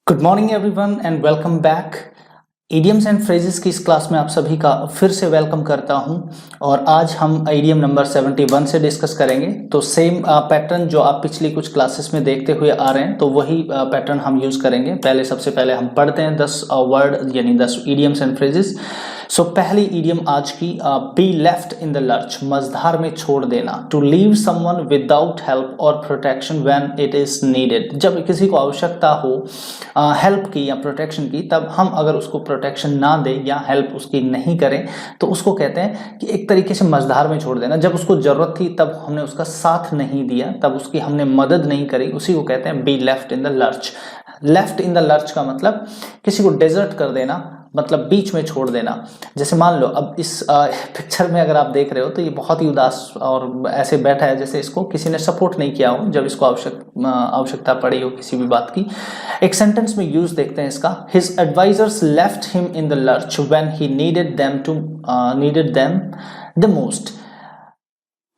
Good morning everyone and welcome back. Idioms and phrases की इस class में आप सभी का फिर से वेलकम करता हूं और आज हम इडियम नंबर 71 से डिस्कस करेंगे। तो सेम पैटर्न जो आप पिछली कुछ क्लासेस में देखते हुए आ रहे हैं तो वही पैटर्न हम यूज करेंगे। सबसे पहले हम पढ़ते हैं 10 वर्ड यानी 10 इडियम्स एंड फ्रेजेस। सो पहली इडियम आज की, be left in the lurch, मझधार में छोड़ देना। To leave someone without help और protection when it is needed. जब किसी को आवश्यकता हो हेल्प की या प्रोटेक्शन की, तब हम अगर उसको प्रोटेक्शन ना दें या हेल्प उसकी नहीं करें तो उसको कहते हैं कि एक तरीके से मझधार में छोड़ देना। जब उसको जरूरत थी तब हमने उसका साथ नहीं दिया, तब उसकी हमने मदद नहीं करी, उसी को कहते हैं B left in the lurch. Left in the lurch का मतलब किसी को डेजर्ट कर देना, मतलब बीच में छोड़ देना। जैसे मान लो अब इस पिक्चर में अगर आप देख रहे हो तो ये बहुत ही उदास और ऐसे बैठा है जैसे इसको किसी ने सपोर्ट नहीं किया हो जब इसको आवश्यकता पड़ी हो किसी भी बात की। एक सेंटेंस में यूज देखते हैं इसका, his advisers left him in the lurch when he needed them the most.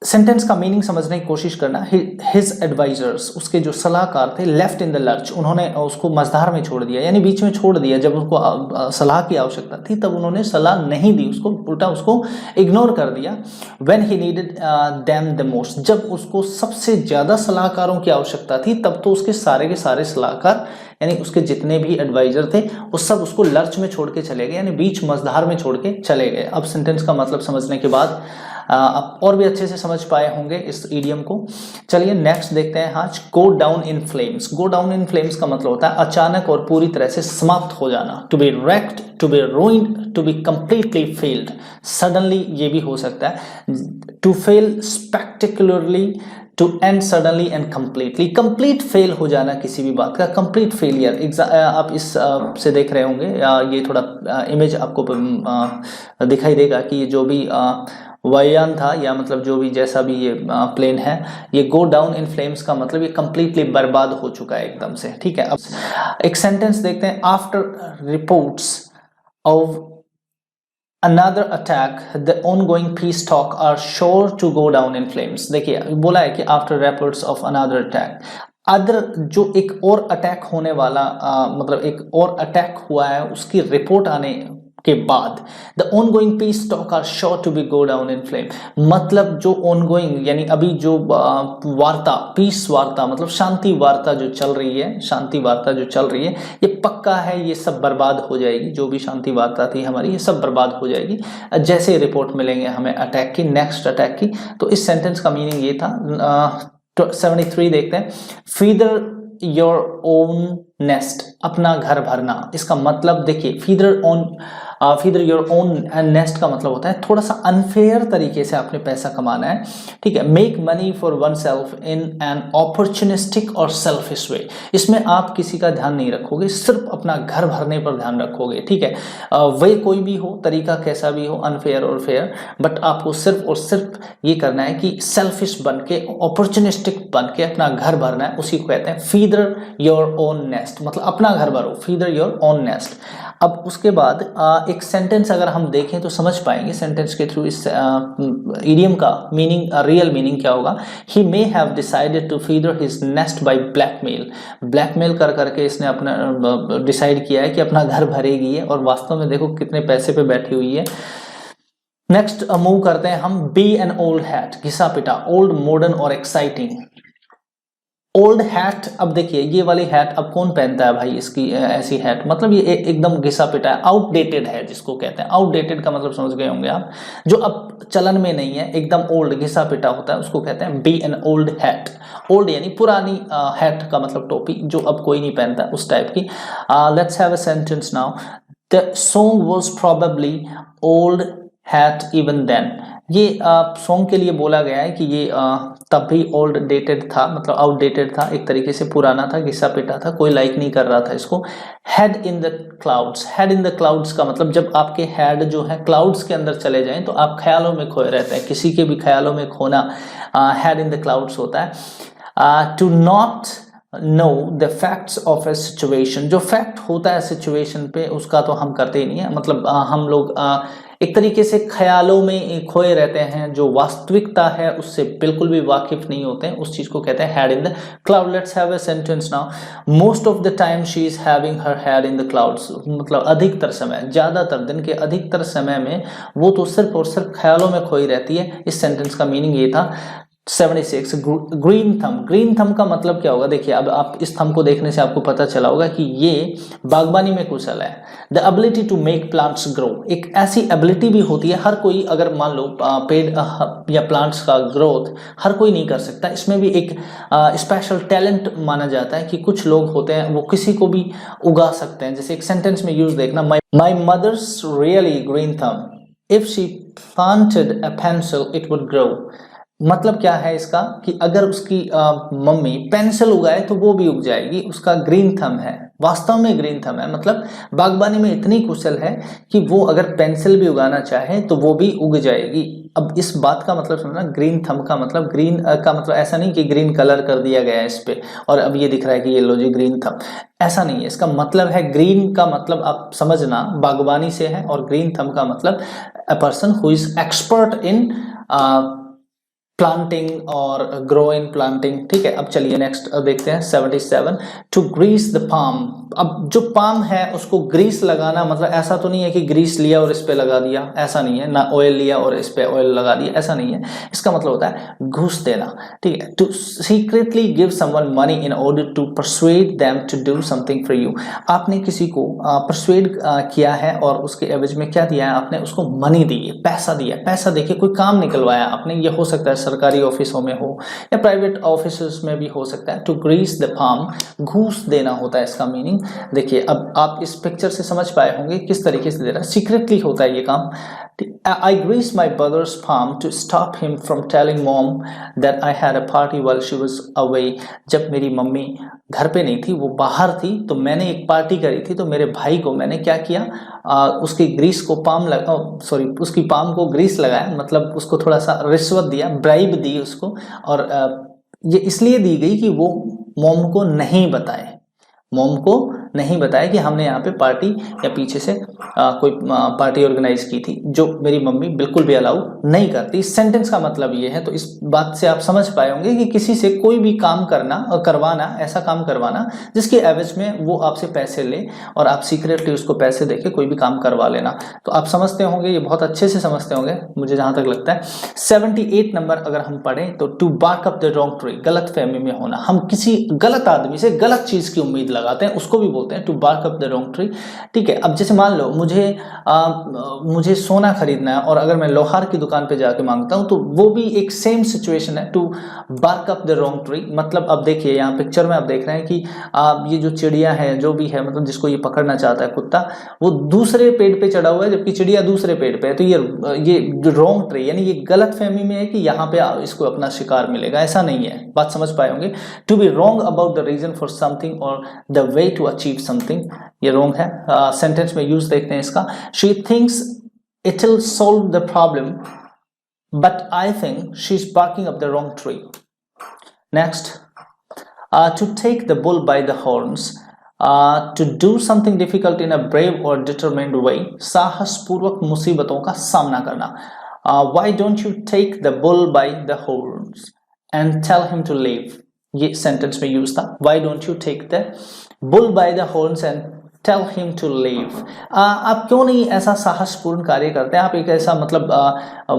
Sentence का मीनिंग समझने की कोशिश करना। हिज एडवाइजर्स, उसके जो सलाहकार थे, लेफ्ट इन द लर्च, उन्होंने उसको मझधार में छोड़ दिया यानी बीच में छोड़ दिया। जब उसको सलाह की आवश्यकता थी तब उन्होंने सलाह नहीं दी, उसको उल्टा उसको इग्नोर कर दिया। When he needed them the most, जब उसको सबसे ज्यादा सलाहकारों की आवश्यकता थी तब तो उसके सारे के सारे सलाहकार यानी उसके जितने भी एडवाइजर थे वो सब उसको लर्च में छोड़ के चले गए, यानी बीच मझधार में छोड़ के चले गए। अब सेंटेंस का मतलब समझने के बाद आप और भी अच्छे से समझ पाए होंगे इस इडियम को। चलिए नेक्स्ट देखते हैं आज, गो down in flames. Go down in flames का मतलब होता है अचानक और पूरी तरह से समाप्त हो जाना। To be wrecked, to be ruined, to be completely failed। Suddenly ये भी हो सकता है, to fail spectacularly, to end suddenly and completely. Complete fail हो जाना किसी भी बात का, कंप्लीट फेलियर। आप इस से देख रहे होंगे, ये थोड़ा इमेज आपको दिखाई देगा कि ये जो भी वायुयान था या मतलब जो भी जैसा भी ये प्लेन है, ये गो डाउन इन फ्लेम्स का मतलब ये कंप्लीटली बर्बाद हो चुका है एकदम से। ठीक है, अब एक सेंटेंस देखते हैं, after reports of another attack the ongoing peace talk are sure to go down in flames। देखिए बोला है कि after reports of another attack, other जो एक और अटैक होने वाला मतलब एक और अटैक हुआ है उसकी रिपोर्ट आने के बाद, the ongoing peace talk are sure to be go down in flame. मतलब जो ऑनगोइंग यानी अभी जो वार्ता, पीस वार्ता मतलब शांति वार्ता जो चल रही है, शांति वार्ता जो चल रही है ये पक्का है ये सब बर्बाद हो जाएगी। जो भी शांति वार्ता थी हमारी ये सब बर्बाद हो जाएगी जैसे रिपोर्ट मिलेंगे हमें अटैक की, नेक्स्ट अटैक की। तो इस सेंटेंस का मीनिंग ये था। 73 देखते हैं, फीदर योर ओन नेस्ट, अपना घर भरना। इसका मतलब देखिए फीदर योर ओन नेस्ट का मतलब होता है थोड़ा सा अनफेयर तरीके से आपने पैसा कमाना है। ठीक है, make money for one self in an opportunistic और सेल्फिश वे। इसमें आप किसी का ध्यान नहीं रखोगे, सिर्फ अपना घर भरने पर ध्यान रखोगे। ठीक है, वे कोई भी हो, तरीका कैसा भी हो, अनफेयर और फेयर, बट आपको सिर्फ और सिर्फ ये करना है कि सेल्फिश बन के, अपॉर्चुनिस्टिक बन के अपना घर भरना है। उसी को कहते हैं फीदर योर ओन नेस्ट, मतलब अपना घर भरो, फीदर योर ओन नेस्ट। अब उसके बाद एक सेंटेंस अगर हम देखें तो समझ पाएंगे सेंटेंस के थ्रू इस इडियम का मीनिंग, रियल मीनिंग क्या होगा। He may have decided to feather his nest by blackmail. Blackmail कर करके इसने अपना डिसाइड किया है कि अपना घर भरेगी है, और वास्तव में देखो कितने पैसे पे बैठी हुई है। नेक्स्ट मूव करते हैं हम, बी एन ओल्ड हैट, घिसा पिटा, ओल्ड, मॉडर्न और एक्साइटिंग। ओल्ड हैट, अब देखिए ये वाली हैट अब कौन पहनता है भाई, इसकी ऐसी हैट, मतलब ये एकदम घिसा पिटा है, आउटडेटेड है जिसको कहते हैं। आउटडेटेड का मतलब समझ गए होंगे आप, जो अब चलन में नहीं है, एकदम ओल्ड घिसा पिटा होता है, उसको कहते हैं be an old hat. Old यानी पुरानी, हैट का मतलब टोपी जो अब कोई नहीं पहनता, उस टाइप की। Let's have a sentence now, the song was probably old hat even then. ये सॉन्ग के लिए बोला गया है कि ये तब भी ओल्ड डेटेड था, मतलब आउटडेटेड था, एक तरीके से पुराना था, घिसा पिटा था, कोई लाइक नहीं कर रहा था इसको। Head in the clouds, head in the clouds का मतलब जब आपके हेड जो है क्लाउड्स के अंदर चले जाएं तो आप ख्यालों में खोए रहते हैं, किसी के भी ख्यालों में खोना हेड इन द क्लाउड्स होता है। To not know the facts of a situation, जो फैक्ट होता है सिचुएशन पे उसका तो हम करते ही नहीं है, मतलब हम लोग एक तरीके से ख्यालों में खोए रहते हैं, जो वास्तविकता है उससे बिल्कुल भी वाकिफ नहीं होते हैं, उस चीज को कहते हैं head in the cloud. Let's have a sentence now. Most of the time she is having her head in the clouds, मतलब अधिकतर समय, ज्यादातर, दिन के अधिकतर समय में वो तो सिर्फ और सिर्फ ख्यालों में खोई रहती है। इस सेंटेंस का मीनिंग ये था। 76 ग्रीन थंब। ग्रीन थंब का मतलब क्या होगा? देखिए, अब आप इस थंब को देखने से आपको पता चला होगा कि ये बागबानी में कुशल है। The ability to make plants grow, एक ऐसी एबिलिटी भी होती है, हर कोई, अगर मान लो पेड़ या प्लांट्स का ग्रोथ हर कोई नहीं कर सकता, इसमें भी एक स्पेशल टैलेंट माना जाता है कि कुछ लोग होते हैं वो किसी को भी उगा सकते हैं। जैसे एक सेंटेंस में यूज देखना, my mother's really green thumb, if she planted a pencil it would grow. मतलब क्या है इसका कि अगर उसकी मम्मी पेंसिल उगाए तो वो भी उग जाएगी, उसका ग्रीन थंब है। वास्तव में ग्रीन थंब है, मतलब बागबानी में इतनी कुशल है कि वो अगर पेंसिल भी उगाना चाहे तो वो भी उग जाएगी। अब इस बात का मतलब समझना, ग्रीन थंब का मतलब, ग्रीन का मतलब ऐसा नहीं कि ग्रीन कलर कर दिया गया है इस पे और अब ये दिख रहा है कि ये लो जी ग्रीन थंब, ऐसा नहीं है। इसका मतलब है, ग्रीन का मतलब आप समझना बागबानी से है, और ग्रीन थंब का मतलब a person who is expert in planting और ग्रो इन प्लांटिंग। ठीक है, अब चलिए नेक्स्ट देखते हैं 77। To grease the palm. अब जो पाम है उसको ग्रीस लगाना, मतलब ऐसा तो नहीं है कि ग्रीस लिया और इस पे लगा दिया, ऐसा नहीं है, ना ऑयल लिया और इस पे ऑयल लगा दिया, ऐसा नहीं है। इसका मतलब होता है घूस देना। ठीक है, to secretly give someone money in order to persuade them to do something for you. आपने किसी को परसुएड किया है और उसके एवज में क्या दिया है? आपने उसको मनी दी है, पैसा दिया। पैसा देके कोई काम निकलवाया आपने, ये हो सकता है सरकारी ऑफिसों में हो या प्राइवेट ऑफिस में भी हो सकता है। टू ग्रीस द पाम, घूस देना होता है इसका मीनिंग। देखिए, अब आप इस पिक्चर से समझ पाए होंगे किस तरीके से दे रहा है। सीक्रेटली होता है ये काम। I greased my brother's palm to stop him from telling mom that I had a party while she was away. जब मेरी मम्मी घर पे नहीं थी, वो बाहर थी, तो मैंने एक पार्टी करी थी, तो मेरे भाई को मैंने क्या किया, उसकी ग्रीस को पाम लगा, सॉरी, उसकी पाम को ग्रीस लगाया, मतलब उसको थोड़ा सा रिश्वत दिया, ब्राइब दी उसको। और ये इसलिए दी गई कि वो मॉम को नहीं बताए, मॉम को नहीं बताया कि हमने यहाँ पे पार्टी या पीछे से कोई पार्टी ऑर्गेनाइज की थी, जो मेरी मम्मी बिल्कुल भी अलाउ नहीं करती। इस सेंटेंस का मतलब ये है। तो इस बात से आप समझ पाए होंगे कि किसी से कोई भी काम करना और करवाना, ऐसा काम करवाना जिसके एवज में वो आपसे पैसे ले और आप सीक्रेटली उसको पैसे देके कोई भी काम करवा लेना। तो आप समझते होंगे, ये बहुत अच्छे से समझते होंगे मुझे जहां तक लगता है। 78 नंबर अगर हम पढ़ें तो to bark up the wrong tree, गलत फहमी में होना। हम किसी गलत आदमी से गलत चीज की उम्मीद लगाते हैं, उसको भी बोलते हैं to bark up the wrong tree. ठीक है, अब जैसे मान लो मुझे सोना खरीदना है और अगर मैं लोहार की दुकान पे जाके मांगता हूं तो वो भी एक सेम सिचुएशन है, to bark up the wrong tree. मतलब अब देखिए यहाँ पिक्चर में आप देख रहे हैं कि ये जो चिड़िया है, जो भी है, मतलब जिसको ये पकड़ना चाहता है कुत्ता, वो दूसरे पेड़ पे चढ़ा हुआ है जबकि चिड़िया दूसरे पेड़ पे है। तो ये जो रॉन्ग ट्री, यानी ये गलत फहमी में है कि यहाँ पे इसको अपना शिकार मिलेगा, ऐसा नहीं है। बात समझ पाए होंगे। To be wrong about the reason for something or the way to achieve something, ये रॉन्ग है। सेंटेंस में यूज देखते हैं इसका। She thinks it will solve the problem but I think she is barking up the wrong tree. Next, to take the bull by the horns, to do something difficult in a brave और determined way, साहसपूर्वक मुसीबतों का सामना करना। Why don't you take the bull by the horns and tell him to leave, ये sentence में use था। Why don't you take the bull by the horns and tell him to leave. आप क्यों नहीं ऐसा साहसपूर्ण कार्य करते हैं? आप एक ऐसा मतलब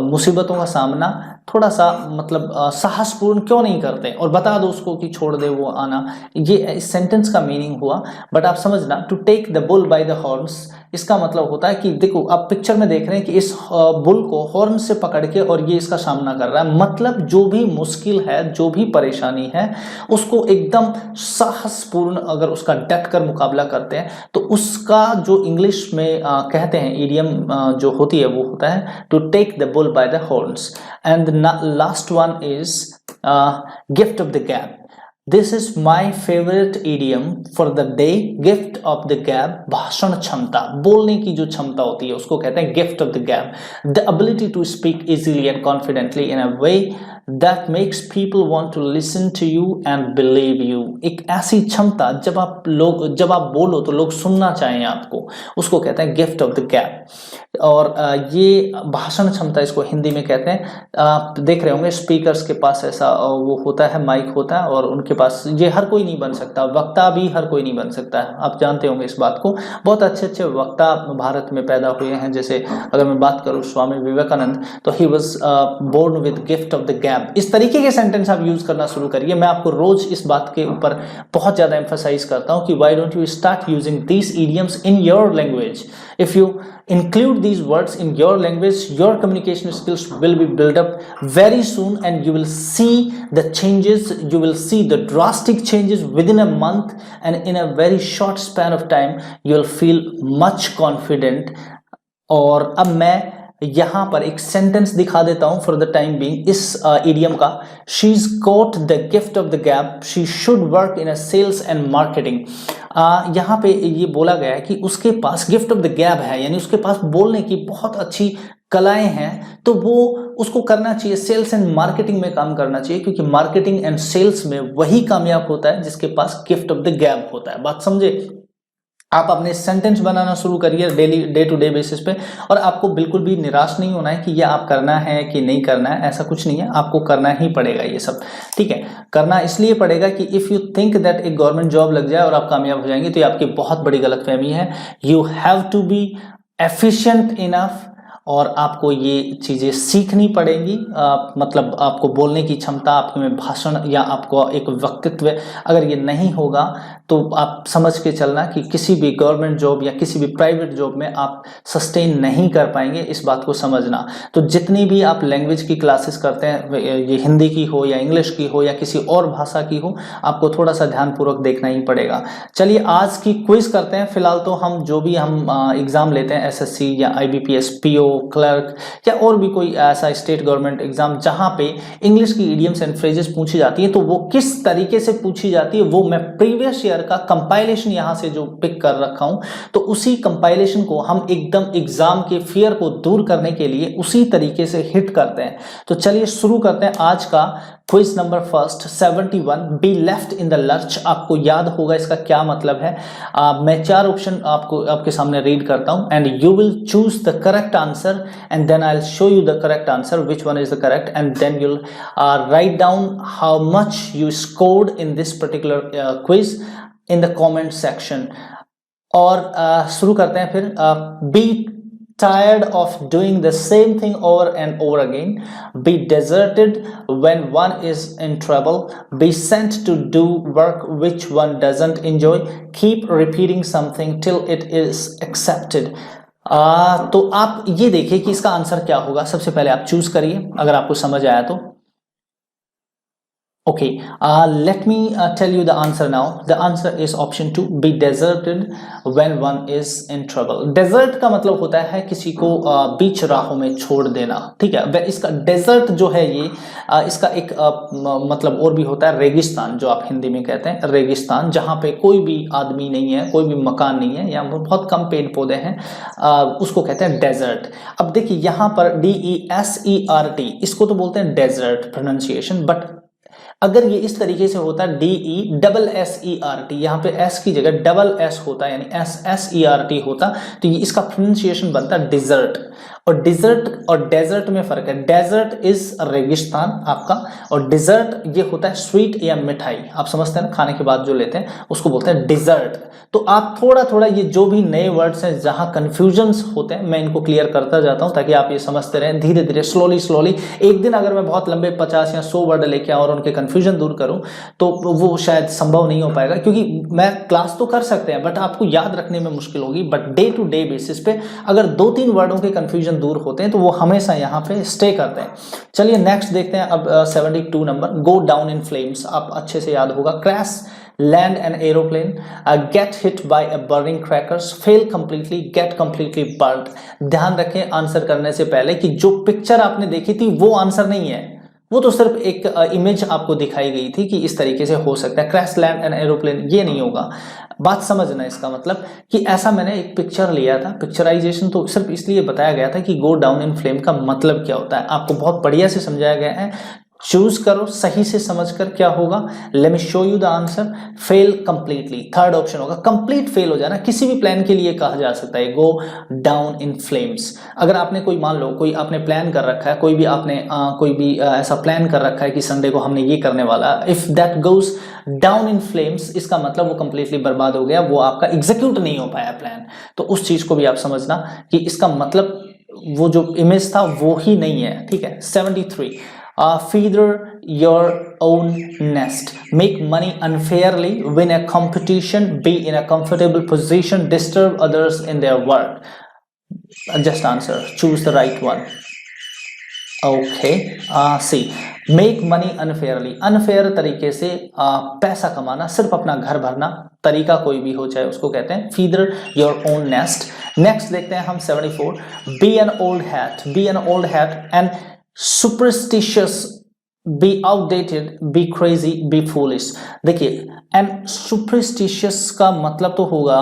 मुसीबतों का सामना थोड़ा सा मतलब साहसपूर्ण क्यों नहीं करते और बता दो उसको कि छोड़ दे वो आना। ये इस सेंटेंस का मीनिंग हुआ। बट आप समझना, to take the bull by the horns, इसका मतलब होता है कि देखो आप पिक्चर में देख रहे हैं कि इस बुल को हॉर्न से पकड़ के और ये इसका सामना कर रहा है। मतलब जो भी मुश्किल है, जो भी परेशानी है, उसको एकदम साहसपूर्ण अगर उसका डट कर मुकाबला करते हैं तो उसका जो इंग्लिश में कहते हैं इडियम जो होती है वो होता है to take the bull by the horns. And last one is gift of the gab. This is my favorite idiom for the day, gift of the gab। भाषण क्षमता, बोलने की जो क्षमता होती है उसको कहते हैं gift of the gab। The ability to speak easily and confidently in a way that makes people want to listen to you and believe you. एक ऐसी क्षमता जब आप बोलो तो लोग सुनना चाहें आपको, उसको कहते हैं गिफ्ट ऑफ द गैप। और ये भाषण क्षमता इसको हिंदी में कहते हैं। आप देख रहे होंगे स्पीकर्स के पास ऐसा वो होता है, माइक होता है, और उनके पास ये हर कोई नहीं बन सकता, वक्ता भी हर कोई नहीं बन सकता है, आप जानते होंगे इस बात को। बहुत अच्छे अच्छे वक्ता भारत में पैदा हुए हैं, जैसे अगर मैं बात करूं स्वामी विवेकानंद, तो he was born with gift of the gab. इस तरीके के सेंटेंस आप यूज करना शुरू करिए। मैं आपको रोज इस बात के ऊपर बहुत ज्यादा एम्फसाइज करता हूं कि why don't you start using these idioms in your language. If you include these words in your language, your communication skills will be built up very soon, and you will see the changes, you will see the drastic changes within a month, and in a very short span of time you will feel much confident। और अब मैं यहां पर एक sentence दिखा देता हूं for the time being इस इडियम का। She's got the gift of the gab, she should work in a sales and marketing. यहाँ पे ये बोला गया है कि उसके पास गिफ्ट ऑफ द गैप है, यानी उसके पास बोलने की बहुत अच्छी कलाएं हैं, तो वो उसको करना चाहिए, सेल्स एंड मार्केटिंग में काम करना चाहिए, क्योंकि मार्केटिंग एंड सेल्स में वही कामयाब होता है जिसके पास गिफ्ट ऑफ द गैप होता है। बात समझे? आप अपने सेंटेंस बनाना शुरू करिए daily, day to day basis पे, और आपको बिल्कुल भी निराश नहीं होना है कि ये आप करना है कि नहीं करना है, ऐसा कुछ नहीं है, आपको करना ही पड़ेगा ये सब, ठीक है। करना इसलिए पड़ेगा कि इफ यू थिंक दैट एक गवर्नमेंट जॉब लग जाए और आप कामयाब हो जाएंगे, तो ये आपकी बहुत बड़ी गलतफहमी है। You have to be efficient enough, और आपको ये चीजें सीखनी पड़ेंगी। मतलब आपको बोलने की क्षमता, आपके में भाषण या आपको एक व्यक्तित्व अगर ये नहीं होगा, तो आप समझ के चलना कि किसी भी गवर्नमेंट जॉब या किसी भी प्राइवेट जॉब में आप सस्टेन नहीं कर पाएंगे, इस बात को समझना। तो जितनी भी आप लैंग्वेज की क्लासेस करते हैं, ये हिंदी की हो या इंग्लिश की हो या किसी और भाषा की हो, आपको थोड़ा सा ध्यानपूर्वक देखना ही पड़ेगा। चलिए आज की क्विज करते हैं। फिलहाल तो हम जो भी हम एग्जाम लेते हैं, एसएससी या आईबीपीएस, पीओ, क्लर्क या और भी कोई ऐसा स्टेट गवर्नमेंट एग्जाम जहां पे इंग्लिश की इडियम्स एंड फ्रेजेस पूछी जाती है, तो वो किस तरीके से पूछी जाती है वो मैं प्रीवियस ईयर का कंपाइलेशन यहां से जो पिक कर रखा हूं, तो उसी कंपाइलेशन को हम एकदम एग्जाम के फियर को दूर करने के लिए उसी तरीके से हिट करते हैं। तो चलिए शुरू करते हैं आज का quiz number first 71, B left in the lurch. आपको याद होगा इसका क्या मतलब है। मैं 4 ऑप्शन आपके सामने रीड करता हूं, and you will choose the correct answer, and then I will show you the correct answer which one is the correct, and then you'll write down how much you scored in this particular quiz in the comment section। और शुरू करते हैं फिर। Be tired of doing the same thing over and over again, be deserted when one is in trouble, be sent to do work which one doesn't enjoy, keep repeating something till it is accepted। तो आप ये देखिए कि इसका answer क्या होगा। सबसे पहले आप चूज करिए अगर आपको समझ आया तो। Okay, let me tell you the answer now. The answer is option 2, be deserted when one is in trouble। desert का मतलब होता है किसी को बीच राहों में छोड़ देना, ठीक है। वह इसका desert जो है ये इसका एक मतलब और भी होता है रेगिस्तान, जो आप हिंदी में कहते हैं रेगिस्तान, जहाँ पे कोई भी आदमी नहीं है, कोई भी मकान नहीं है या बहुत कम पेड़ पौधे हैं, उसको कहते हैं desert। अब देखिए यहाँ पर DESERT, इसको तो बोलते हैं desert प्रोनाउंसिएशन, बट अगर ये इस तरीके से होता है DESSERT, यहाँ पे S की जगह डबल S होता है, यानी SSERT होता, तो ये इसका प्रोनाउंसिएशन बनता है डिजर्ट। और डिजर्ट और डेजर्ट में फर्क है। डेजर्ट इज रेगिस्तान आपका, और डिजर्ट ये होता है स्वीट या मिठाई, आप समझते हैं ना, खाने के बाद जो लेते हैं उसको बोलते हैं डिजर्ट। तो आप थोड़ा थोड़ा ये जो भी नए वर्ड्स हैं जहां कंफ्यूजन्स होते हैं, मैं इनको क्लियर करता जाता हूं ताकि आप ये समझते रहें धीरे धीरे, स्लोली। एक दिन अगर मैं बहुत लंबे 50 या 100 वर्ड लेके आऊं और उनके कंफ्यूजन दूर करूं, तो वो शायद संभव नहीं हो पाएगा, क्योंकि मैं क्लास तो कर सकते हैं बट आपको याद रखने में मुश्किल होगी। But day to day basis पे अगर 2-3 वर्डों के कंफ्यूजन दूर होते हैं तो वो हमेशा यहाँ पे स्टे करते हैं। चलिए नेक्स्ट देखते हैं अब 72 नंबर, गो डाउन इन फ्लेम्स। आप अच्छे से याद होगा। Crash, land an aeroplane, get hit by a burning crackers, fail completely, get completely burned. ध्यान रखें आंसर करने से पहले कि जो पिक्चर आपने देखी थी वो आंसर नहीं है, वो तो सिर्फ एक इमेज आपको दिखाई गई थी कि इस तरीके से हो सकता है। क्रैश, लैंड एन एरोप्लेन ये नहीं होगा। बात समझना इसका मतलब कि ऐसा मैंने एक पिक्चर लिया था, पिक्चराइजेशन तो सिर्फ इसलिए बताया गया था कि गो डाउन इन फ्लेम का मतलब क्या होता है, आपको बहुत बढ़िया से समझाया गया है। चूज करो सही से समझकर क्या होगा। Let me show you the answer. Fail completely, third option होगा। कंप्लीट फेल हो जाना किसी भी प्लान के लिए कहा जा सकता है, गो डाउन इन फ्लेम्स। अगर आपने कोई, मान लो कोई आपने प्लान कर रखा है, कोई भी आपने ऐसा प्लान कर रखा है कि संडे को हमने ये करने वाला, if that goes down in flames, इसका मतलब वो कंप्लीटली बर्बाद हो गया, वो आपका एग्जीक्यूट नहीं हो पाया प्लान। तो उस चीज को भी आप समझना कि इसका मतलब वो जो इमेज था वो ही नहीं है, ठीक है। 73 feather your own nest, make money unfairly, win a competition, be in a comfortable position, disturb others in their work. Just answer, choose the right one. Okay, see, make money unfairly, unfair तरीके से पैसा कमाना, सिर्फ अपना घर भरना, तरीका कोई भी हो चाहे उसको कहते हैं feather your own nest. Next देखते हैं हम 74, be an old hat, be an old hat and superstitious, be outdated, be crazy, be foolish. देखिए, and superstitious का मतलब तो होगा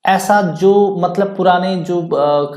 ऐसा जो मतलब पुराने जो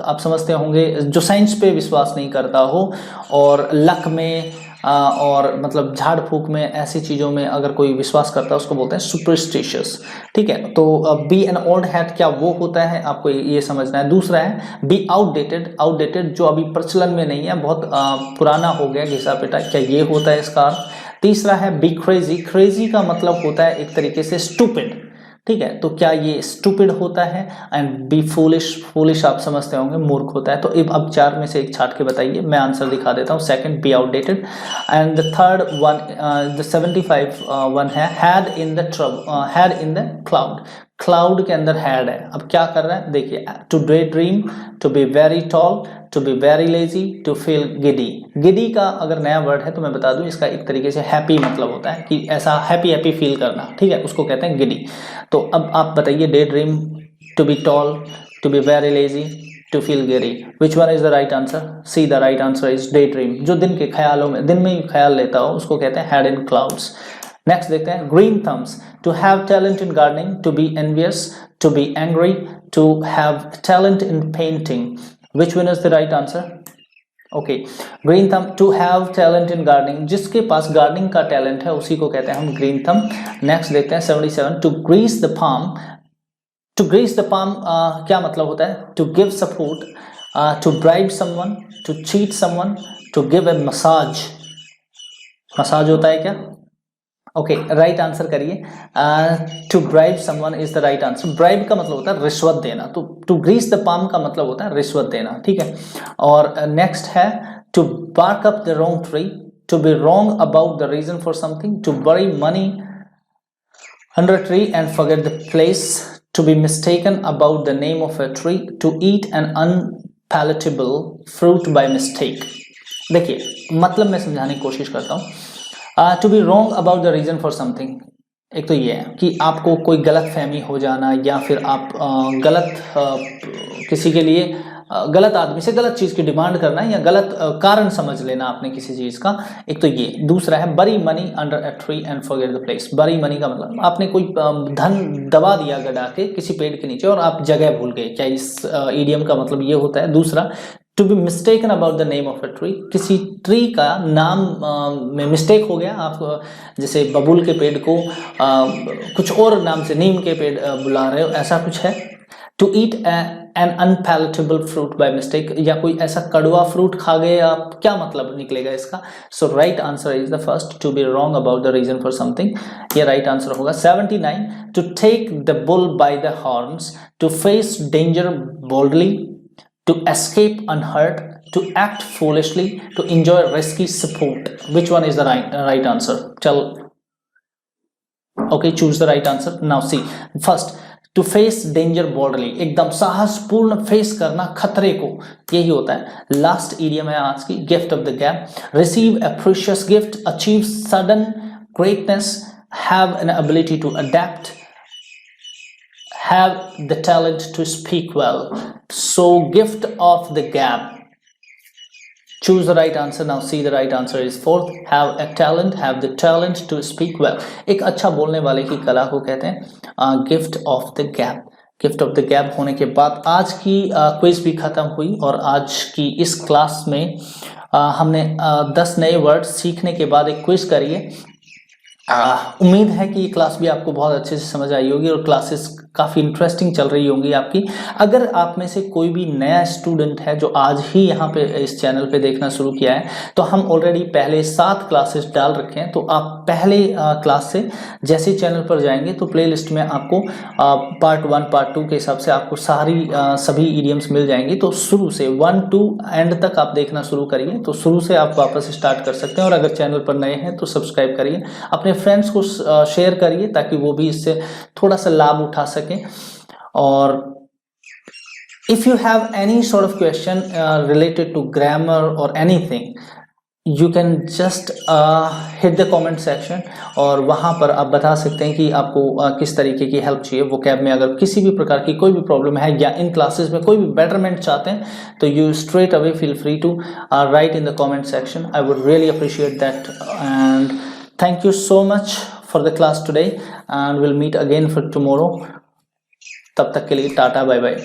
आप समझते होंगे, जो साइंस पे विश्वास नहीं करता हो और लक में और मतलब झाड़ फूक में, ऐसी चीज़ों में अगर कोई विश्वास करता है उसको बोलते हैं सुपरस्टिशियस, ठीक है। तो बी एन ओल्ड हैट क्या वो होता है, आपको ये समझना है। दूसरा है बी आउटडेटेड, आउटडेटेड जो अभी प्रचलन में नहीं है, बहुत पुराना हो गया, घिसा पिटा, क्या ये होता है इसका अर्थ। तीसरा है बी क्रेजी, क्रेजी का मतलब होता है एक तरीके से स्टूपिड, ठीक है। तो क्या ये स्टूपिड होता है। एंड बी फूलिश, फूलिश आप समझते होंगे मूर्ख होता है। तो अब चार में से एक छाट के बताइए, मैं आंसर दिखा देता हूँ। Second be outdated, and the third one, the 75 one है head in the trouble, head in the cloud, cloud के अंदर हैड है। अब क्या कर रहा है देखिए, to daydream, to be very tall, to be very lazy, to feel giddy. Giddy का अगर नया वर्ड है तो मैं बता दूं, इसका एक तरीके से हैप्पी मतलब होता है कि ऐसा हैप्पी हैप्पी फील करना, ठीक है, उसको कहते हैं गिडी। तो अब आप बताइए, daydream, to be tall, to be very lazy, to feel giddy, which one is the right answer. See the right answer is daydream, जो दिन के ख्यालों में, दिन में ही ख्याल लेता हो उसको कहते हैं हैड इन क्लाउड्स। नेक्स्ट देखते हैं green thumbs, to have talent in gardening, to be envious, to be angry, to have talent in painting, which one is the right answer? Okay, green thumb, to have talent in gardening, जिसके पास gardening का talent है उसी को कहते हैं हम green थम। Next देखते हैं 77, to grease the palm, to grease the palm क्या मतलब होता है, to give support, to bribe someone, to cheat someone, to give a massage, massage होता है क्या। ओके, राइट आंसर करिए। To bribe someone is the right answer. Bribe का मतलब होता है रिश्वत देना, तो टू ग्रीस द पाम का मतलब होता है रिश्वत देना, ठीक है। और नेक्स्ट है to bark up the wrong tree, to be wrong about the reason for something, to bury money under tree and forget the place, to be mistaken about the name of a tree, to eat an unpalatable fruit by mistake. देखिए मतलब मैं समझाने की कोशिश करता हूँ। To be wrong about the reason for something, एक तो ये है कि आपको कोई गलत फहमी हो जाना, या फिर आप किसी के लिए गलत आदमी से गलत चीज़ की डिमांड करना, या गलत कारण समझ लेना आपने किसी चीज़ का, एक तो ये। दूसरा है बरी money under a tree and forget the place. बरी मनी का मतलब आपने कोई धन दबा दिया गड़ा के किसी पेड़ के नीचे और आप जगह भूल गए, क्या इस इडियम का मतलब ये होता है। दूसरा to be mistaken about the name of a tree, किसी ट्री का नाम में मिस्टेक हो गया, आप जैसे बबूल के पेड़ को कुछ और नाम से, नीम के पेड़ बुला रहे हो, ऐसा कुछ है। To eat an unpalatable fruit by mistake, या कोई ऐसा कड़वा फ्रूट खा गए आप, क्या मतलब निकलेगा इसका। So right answer is the first, to be wrong about the reason for something, ये राइट आंसर होगा। 79 to take the bull by the horns, to face danger boldly, to escape unhurt, to act foolishly, to enjoy risky sport. Which one is the right answer? Tell. Okay, choose the right answer. Now see, first to face danger boldly, एकदम साहसपूर्ण face करना खतरे को, यही होता है। Last idiom है आज की, gift of the gap, receive a precious gift, achieve sudden greatness, have an ability to adapt, have the talent to speak well. So gift of the gap, choose the right answer. Now see, the right answer is fourth, have a talent, have the talent to speak well. एक अच्छा बोलने वाले की कला को कहते हैं gift of the gap. Gift of the gap होने के बाद आज की क्विज भी खत्म हुई, और आज की इस क्लास में हमने 10 नए वर्ड सीखने के बाद एक क्विज करी है। उम्मीद है कि ये क्लास भी आपको बहुत अच्छे से समझ आई होगी और क्लासेस काफ़ी इंटरेस्टिंग चल रही होंगी आपकी। अगर आप में से कोई भी नया स्टूडेंट है जो आज ही यहाँ पे इस चैनल पे देखना शुरू किया है, तो हम ऑलरेडी पहले 7 क्लासेस डाल रखे हैं। तो आप पहले क्लास से जैसे चैनल पर जाएंगे तो प्लेलिस्ट में आपको पार्ट 1 पार्ट 2 के हिसाब से आपको सभी ईडियम्स मिल जाएंगी। तो शुरू से 1 to एंड तक आप देखना शुरू करिए। तो शुरू से आप वापस स्टार्ट कर सकते हैं और अगर चैनल पर नए हैं तो सब्सक्राइब करिए, अपने फ्रेंड्स को शेयर करिए ताकि वो भी इससे थोड़ा सा लाभ उठा सकें। और if you have any sort of question related to grammar or anything, you can just hit the comment section और वहाँ पर आप बता सकते हैं कि आपको किस तरीके की हेल्प चाहिए। वोकैब में अगर किसी भी प्रकार की कोई भी प्रॉब्लम है या इन क्लासेस में कोई भी बेटरमेंट चाहते हैं तो you straight away feel free to write in the comment section. I would really appreciate that and thank you so much for the class today and we'll meet again for tomorrow. तब तक के लिए tata bye bye.